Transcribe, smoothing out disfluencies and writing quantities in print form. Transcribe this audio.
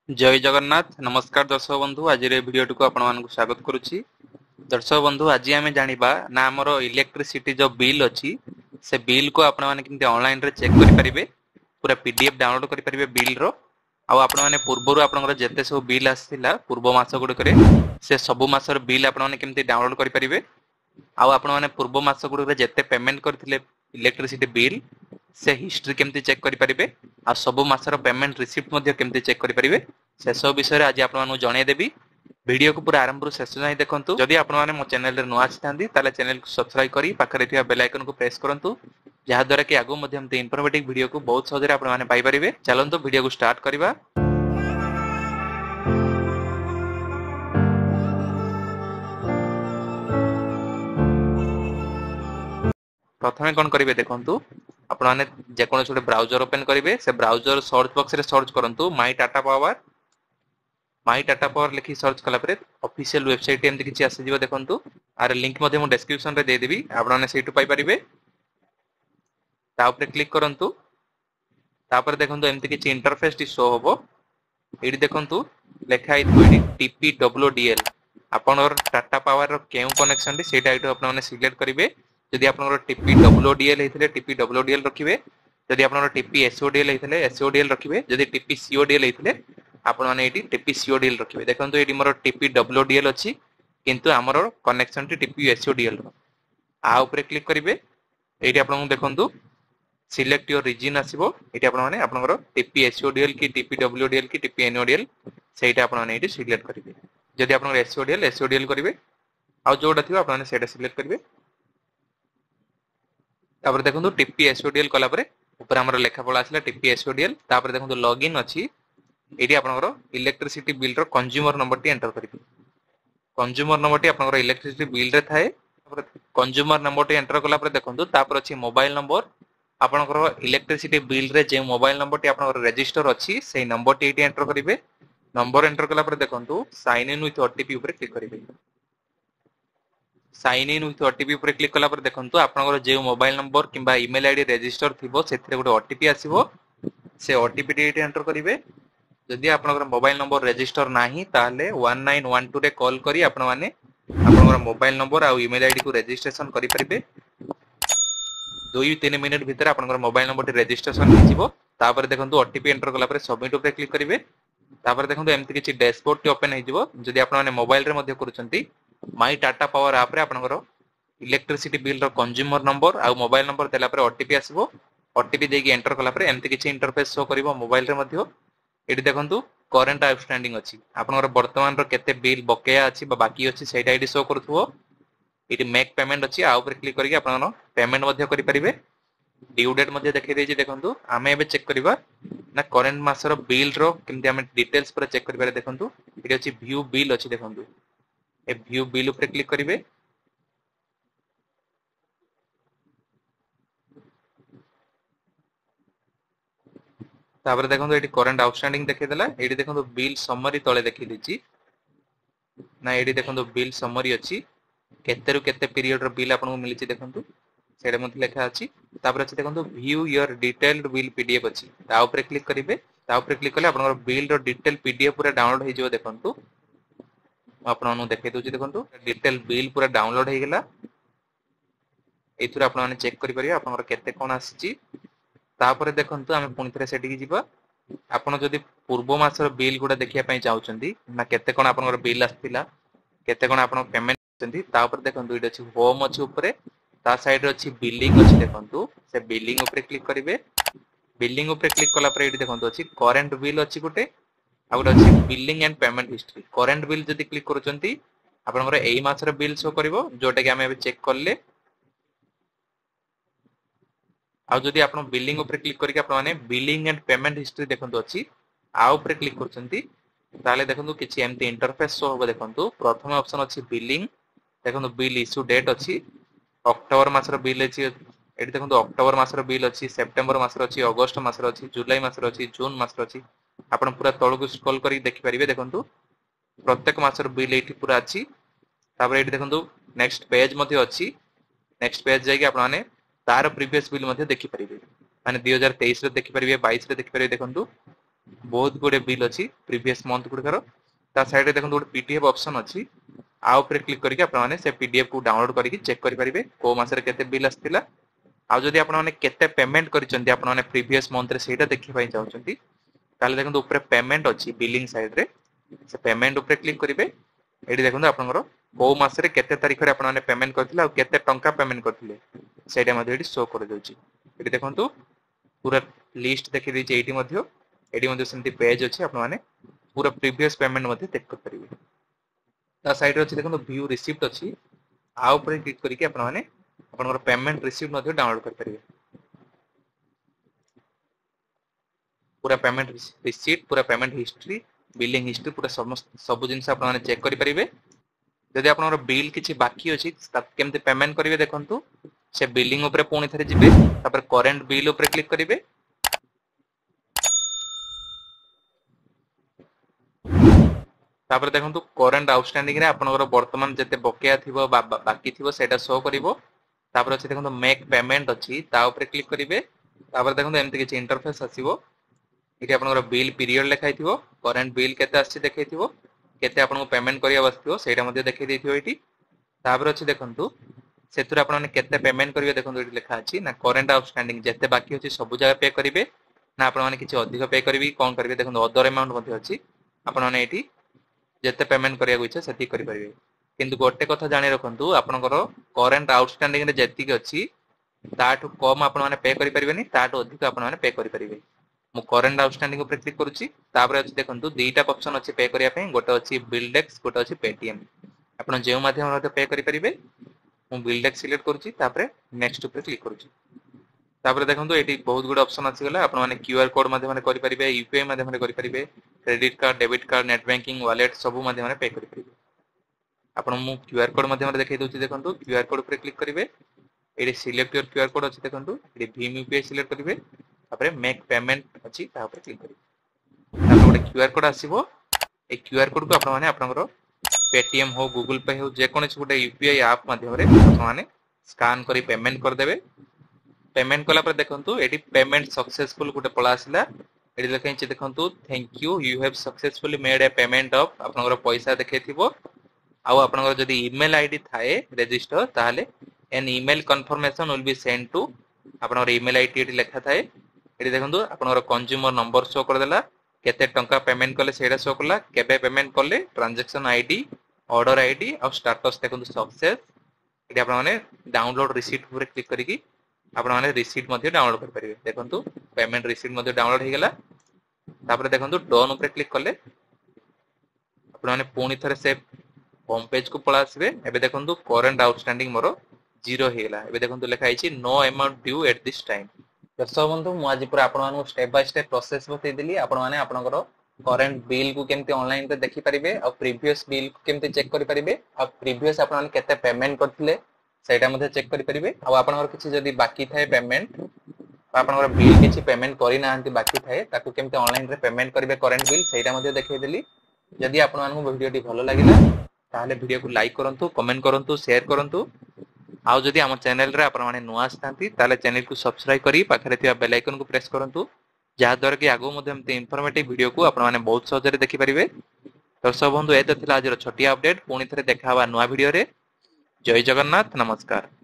जय जगन्नाथ नमस्कार दर्शक बंधु आज भिडियो को आपण मानक स्वागत करुच्ची। दर्शक बंधु आज आम जाना ना आमर इलेक्ट्रिसिटी जो बिल अच्छी से बिल को आपण मैंने केमती ऑनलाइन रे चेक करें पूरा पीडीएफ डाउनलोड करें बिल रो आपण मैंने पूर्वर आपंकर जिते सब बिल आसाला पूर्व मस गुड़िक से सबु मासर बिल आपण मैंने केमती डाउनलोड करें आपण मैंने पूर्व मस गुड़िक जिते पेमेंट करते इलेक्ट्रिसिटी बिल से हिस्ट्री केमती चेक करें आ सबु मासर पेमेंट रिसीप्ट केमती चेक करें से सब विषय आज आपको जनईदेवी वीडियो को पूरा आरंभ शेष जाए देखो जदि आपने मो चैनल नुआ आसी चैनल को सब्सक्राइब कर पाखे बेल आइकन को प्रेस करूँ जहाद्वारा कि आगू इनफॉर्मेटिव वीडियो को बहुत सहज आपने पाइपर। चलते वीडियो को स्टार्ट करवा। प्रथम कौन करेंगे देखो आपने जेको गोटे ब्राउजर ओपन करेंगे से ब्राउजर सर्च बॉक्स रे सर्च करूँ माई टाटा पावर लिखी सर्च कला ऑफिशियल वेबसाइट एमती किसी आसीज देखो आर लिंक मु डिस्क्रिप्शन रे देदेवी आपने से पाइपर क्लिक करूँ देखो एमती किसी इंटरफेस टी शो हम ये देखो लिखाई TPWDL आपनर टाटा पावर क्यों कनेक्शन से आपने सिलेक्ट करेंगे। जदि आप TPWDL होते TPWDL रखिए जदि आप TPSODL होते SODL रखिए जदि TPCODL होते आपने TPCODL रखिए। देखो ये मोर TPWDL अच्छी किंतु आमर कनेक्शन TPSODL ऊपर क्लिक करेंगे ये आपको देखो सिलेक्ट योर रीजन आसो ये आपंकर TPSODL कि TPWDL कि TPNODL से आपने सिलेक्ट करेंगे। जदि आप SODL करेंगे आ जोटा थी आपने सिलेक्ट करेंगे तापर देखो TPSODL कलापर ऊपर आमर लेखा पड़ा आसला TPSODL तापर देखो लॉगिन अच्छी ये आपंकर इलेक्ट्रिसिटी बिल रो कंज्यूमर नंबर टी एंटर करेंगे। कंज्यूमर नंबर टी आपंकर इलेक्ट्रिसिटी बिल रे थाए कंज्यूमर नंबर टी एंटर कला देखो तापर अच्छी मोबाइल नंबर आपंकर इलेक्ट्रिसिटी बिल रे जे मोबाइल नंबर टी आपंकर रजिस्टर अच्छी से नंबर टी एंटर करेंगे। नंबर एंटर कला देखो साइन इन विथ ओटीपी ऊपर क्लिक करेंगे। साइन इन विथ ओटीपी ऊपर क्लिक कला देखो आपंकर जो मोबाइल नंबर किंबा ईमेल आईडी रजिस्टर थिबो सेथिरे गोटे ओटीपी आसीबो से ओटीपी टी एंटर करेंगे। जदि आपंकर मोबाइल नंबर रजिस्टर नाही ताले 1912 रे कॉल करी आपण माने आपंकर मोबाइल नंबर आ ईमेल आईडी को रजिस्ट्रेशन करि परिबे। 2-3 मिनिट भीतर आपंकर मोबाइल नंबर टी रजिस्ट्रेशन हिजिबो। तापर देखो ओटीपी एंटर कला सबमिट ऊपर क्लिक करेंगे। तापर देखो एमती किसी डैशबोर्ड टी ओपन हो जदि आपने मोबाइल रे मध्य करूछंती माई टाटा पावर आप रे आपनकर इलेक्ट्रिसिटी बिल रो कंज्यूमर नंबर आ मोबाइल नंबर देला पर ओटीपी आसीबो। ओटीपी देकी एंटर कला पर एमती किसी इंटरफेस शो करिवो मोबाइल रे मध्य ये देखो करेंट आउटस्टैंडिंग अच्छी आपनकर वर्तमान रो केते बिल बकेया अच्छी बाकी अच्छी सेटा आईडी शो करथुवो। ये मेक पेमेंट अच्छी आ ऊपर क्लिक करके आपन पेमेंट मध्य करि परिबे। ड्यू डेट मध्य देखै देछि देखो आमे एबे चेक करबा ना करेंट मासर बिल रो केमति आमे डिटेल्स पर चेक करबा देखो ये अच्छी व्यू बिल अच्छी देखो ए व्यू बिल ऊपर क्लिक करेंगे। तापर देखो ये करेंट आउटस्टैंडिंग देखैदेला ये देखो बिल समरी तले देखै दिछि ना ये देखो बिल समरी अच्छी केते रु केते पीरियड रो बिल आपन मिलिछि देखो सेडे मते लेखा अछि। तापर अछि देखो view your detailed bill PDF अछि ता ऊपर क्लिक करिवे। ता ऊपर क्लिक करले आपन बिल रो डिटेल पीडीएफ पूरा डाउनलोड हो जिवो देखो आपन देखै दोछि देखो डिटेल बिल पूरा डाउनलोड हो गेला। एथुर आपन माने चेक करि परिबे आपन केते कोन आछि। तापर देखो आमे पुनि थरे सेठी जिबा आपन जदि पूर्व मासर बिल गुडा देखिया पई चाहउचंदी ना केते कोन आपन बिल आस्थिला केते कोन आपन पेमेंट चंदी ता ऊपर देखो इडे अछि होम अछि ऊपर ता साइड रे अछि बिलिंग अछि देखो से बिलिंग ऊपर क्लिक करिवे। बिलिंग ऊपर क्लिक कला पर एठी देखो अछि करेंट बिल अछि गुटे आ गुटे अछि billing and payment history. Current bill जदि क्लिक करूचंती आपन एई मासर बिल शो करिवो जोटा कि आमे अबे चेक करले। आ जदि आप बिलिंग ऊपर क्लिक करके आप माने बिलिंग एंड पेमेंट हिस्ट्री देखो अच्छी आ ऊपर क्लिक करचंती ताले देखो किछि एमती इंटरफेस शो हो देखो प्रथम ऑप्शन अछि बिलिंग देखो बिल इश्यू डेट अछि अक्टोबर मासर बिल अछि एठी देखो अक्टोबर मासर बिल अछि सेप्टेम्बर मासर अछि अगस्त मासर अछि जुलाई मासर अछि जून मासर अछि आपण पूरा तळକୁ स्क्रॉल करी देखि परिबे देखो प्रत्येक मासर बिल एठी पूरा अछि। तापर एठी देखो नेक्स्ट पेज मध्ये अछि नेक्स्ट पेज जाय कि आपण माने तार प्रीवियस बिल मध्ये देखि परिबे माने 2023 रे देखि परिबे 22 रे देखि परिबे देखो बहुत गुडे बिल अछि प्रीवियस मंथ गुडकर ता साइड रे देखो गोटे पीडीएफ ऑप्शन अछि आ ऊपर क्लिक करके आपण माने से पीडीएफ को डाउनलोड करके चेक करि परिबे को मासरे केते बिल आस्तिला आ जदि आपण माने केते पेमेंट करिसंती आपण माने प्रीवियस मंथ रे सेटा देखि पई चाहउचंती ताले देखो ऊपर पेमेंट अछि बिलिंग साइड रे से पेमेंट ऊपर क्लिक करिवे एडी देखो आपनकर को मासरे केते तारिख रे आपण माने पेमेंट करथिला आ केते टंका पेमेंट करथिले सेटा मध्ये एडी शो कर दउची एडी देखंतु पूरा लिस्ट देखि दै छै एडी मध्ये एडी मध्ये सेमती पेज अछि आपण माने पूरा प्रीवियस पेमेंट मध्ये चेक कर परिबे ता साइड रे अछि देखंतु व्यू रिसीप्ट अछि आ ऊपर क्लिक करिके आपण माने आपनकर पेमेंट रिसीप्ट मध्ये डाउनलोड कर परिबे पूरा पेमेंट रिसीप्ट पूरा पेमेंट हिस्ट्री बिलिंग हिस्ट्री पूरा समस्त सब जिंस आपण माने चेक करि परिबे जदि आपनकर बिल किछि बाकी अछि ता केमते पेमेंट करिवे देखंतु से बिलिंग ऊपर पुणी थरे जिबे तापर करंट बिल ऊपर क्लिक करिवे तापर देखंतु करंट आउटस्टैंडिंग रे आपनकर वर्तमान जते बकेया थिबो बाकी थिबो सेटा शो करिवो तापर अछि देखंतु मेक पेमेंट अछि ता ऊपर क्लिक करिवे तापर देखंतु एमति किछि इंटरफेस आसीबो इति आपनकर बिल पीरियड लेखाइ थिबो करंट बिल केते आछि देखाइ थिबो केते आपनको पेमेंट करिया बसथिबो सेटा मध्ये देखाइ दैथिबो इति तापर अछि देखंतु सेतुर आपण माने केते पेमेंट करिवे देखंतु इति लेखा अछि ना करंट आउटस्टैंडिंग जते बाकी अछि सब जगह पे करिवे ना आपण माने किछि अधिक पे करिवे कोन करिवे देखंतु अदर अमाउंट मध्ये अछि आपण माने इति जते पेमेंट करिया इच्छा सेति करि परिवे किंतु गोटे कथा जानि रखंतु आपनकर करंट आउटस्टैंडिंग रे जेतिक अछि ताठु कम आपण माने पे करि परिबेनी ताठु अधिक आपण माने पे करि परिबे मु करंट आउटस्टैंडिंग ऊपर क्लिक करूची तापर अछि देखंतु दुईटा ऑप्शन अछि पे करिया पे गोटे अछि बिलडेक्स गोटे अछि पेटीएम आपण जे माध्यम रे पे करि परिबे मु बिलडेक्स सिलेक्ट करूची तापर नेक्स्ट ऊपर क्लिक करूची तापर देखंतु एटी बहुत गुड ऑप्शन आसी गला आपण माने क्यूआर कोड माध्यम रे करि परिबे यूपीआई माध्यम रे करि परिबे credit card debit card net banking wallet सब माध्यम रे पे करि परिबे आपण मु क्यूआर कोड माध्यम रे देखाइ दोची देखंतु क्यूआर कोड ऊपर क्लिक करिवे eighty select your QR code अछि देखंतु एटी भीम यूपीआई सिलेक्ट करिवे तापर मेक पेमेंट अछि ता ऊपर क्लिक करिवे तापर गोटे क्यूआर कोड आसीबो ए क्यूआर कोड को आपण माने आपनकर पेटीएम हो गूगल पे हो जे कोनोस गोटे यूपीआई ऐप माध्यम रे आपण माने स्कैन करी पेमेंट कर देबे पेमेंट कला पर देखंतु एटी पेमेंट सक्सेसफुल गोटे पळा आसिला एटी लेखै छि देखंतु thank you you have successfully made a payment of आपनकर पैसा देखैथिबो आ आपनकर जदी ईमेल आईडी थाए रजिस्टर ताले an email confirmation will be send to आपनकर ईमेल आईडी एटी लेखा थाए एटी देखंतु आपनकर कंज्यूमर नंबर शो कर देला केते टंका पेमेंट कले सेडा शो करला केबे पेमेंट कले ट्रांजैक्शन आईडी ऑर्डर आईडी और स्टेटस देखंतु सक्सेस एटी आपण माने डाउनलोड रिसीट ऊपर क्लिक करिकि आपण माने रिसीट मध्ये डाउनलोड कर परिबे देखंतु पेमेंट रिसीट मध्ये डाउनलोड हे गेला तापर देखंतु डन ऊपर क्लिक कले आपण माने पुणी थरे से होम पेज को पळा आसीबे एबे देखंतु करंट आउटस्टैंडिंग मोर 0 हे गेला एबे देखंतु लेखा आइछि no amount due at this time दर्शक बंधु मु आज पूरा आपण माने स्टेप बाय स्टेप प्रोसेस बतै देली आपण माने आपनकर करंट बिल को केमते ऑनलाइन पे देखि परिबे और प्रीवियस बिल को केमते चेक करि परिबे और प्रीवियस आपण माने केते पेमेंट करथिले सेटा मध्ये चेक करि परिबे और आपनकर किछि जदी बाकी थाए पेमेंट आपनकर बिल किछि पेमेंट करि नाहंती बाकी थाए ताकू केमते ऑनलाइन रे पेमेंट करिवे करंट बिल सेटा मध्ये देखै देली जदी आपण मानकु वीडियोटी भलो लागिला ताले वीडियो को लाइक करंतु कमेंट करंतु शेयर करंतु आउ जदि हम चैनल रे आपण माने नुआ आस्तांती ताले चैनल को सब्सक्राइब करी पाखरे थिया बेल आइकन को प्रेस करंतु जहा द्वारा कि आगो मध्ये हमते इंफॉर्मेटिव वीडियो को आपण माने बहुत सहज रे देखि परिबे दर्शक बंधु एते थिला आज छोटिया अपडेट पुणी थरे देखावा नुआ वीडियो रे जय जगन्नाथ नमस्कार।